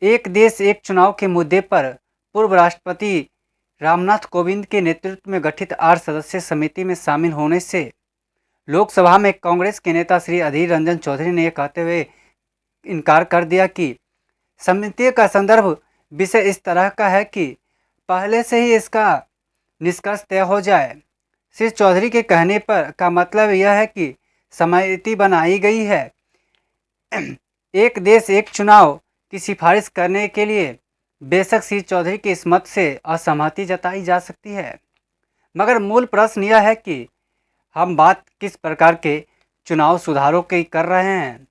एक देश एक चुनाव के मुद्दे पर पूर्व राष्ट्रपति रामनाथ कोविंद के नेतृत्व में गठित 8 सदस्यीय समिति में शामिल होने से लोकसभा में कांग्रेस के नेता श्री अधीर रंजन चौधरी ने यह कहते हुए इनकार कर दिया कि समिति का संदर्भ विषय इस तरह का है कि पहले से ही इसका निष्कर्ष तय हो जाए। श्री चौधरी के कहने पर का मतलब यह है कि समिति बनाई गई है एक देश एक चुनाव की सिफारिश करने के लिए। बेशक श्री चौधरी के इस मत से असहमति जताई जा सकती है, मगर मूल प्रश्न यह है कि हम बात किस प्रकार के चुनाव सुधारों की कर रहे हैं।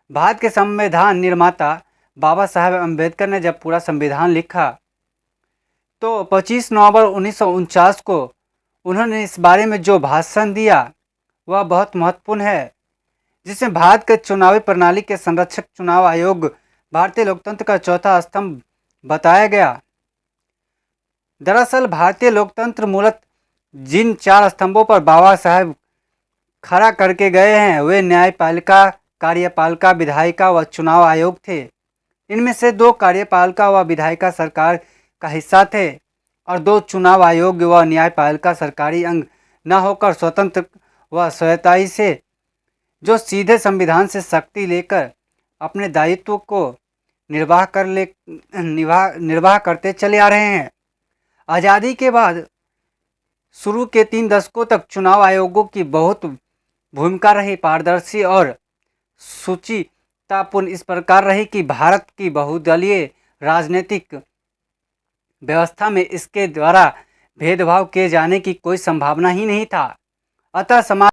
भारत के संविधान निर्माता बाबा साहेब अम्बेडकर ने जब पूरा संविधान लिखा तो 25 नवंबर 1949 को उन्होंने इस बारे में जो भाषण दिया वह बहुत महत्वपूर्ण है, जिसमें भारत के चुनावी प्रणाली के संरक्षक चुनाव आयोग भारतीय लोकतंत्र का चौथा स्तंभ बताया गया। दरअसल भारतीय लोकतंत्र मूलतः जिन 4 स्तंभों पर बाबा साहेब खड़ा करके गए हैं वे न्यायपालिका, कार्यपालिका, विधायिका व चुनाव आयोग थे। इनमें से 2 कार्यपालिका व विधायिका सरकार का हिस्सा थे और 2 चुनाव आयोग व न्यायपालिका सरकारी अंग न होकर स्वतंत्र व स्वायत्तता से जो सीधे संविधान से शक्ति लेकर अपने दायित्व को निर्वाह करते चले आ रहे हैं। आज़ादी के बाद शुरू के 3 दशकों तक चुनाव आयोगों की बहुत भूमिका रही, पारदर्शी और शुचितापूर्ण इस प्रकार रही कि भारत की बहुदलीय राजनीतिक व्यवस्था में इसके द्वारा भेदभाव किए जाने की कोई संभावना ही नहीं था। अतः समाज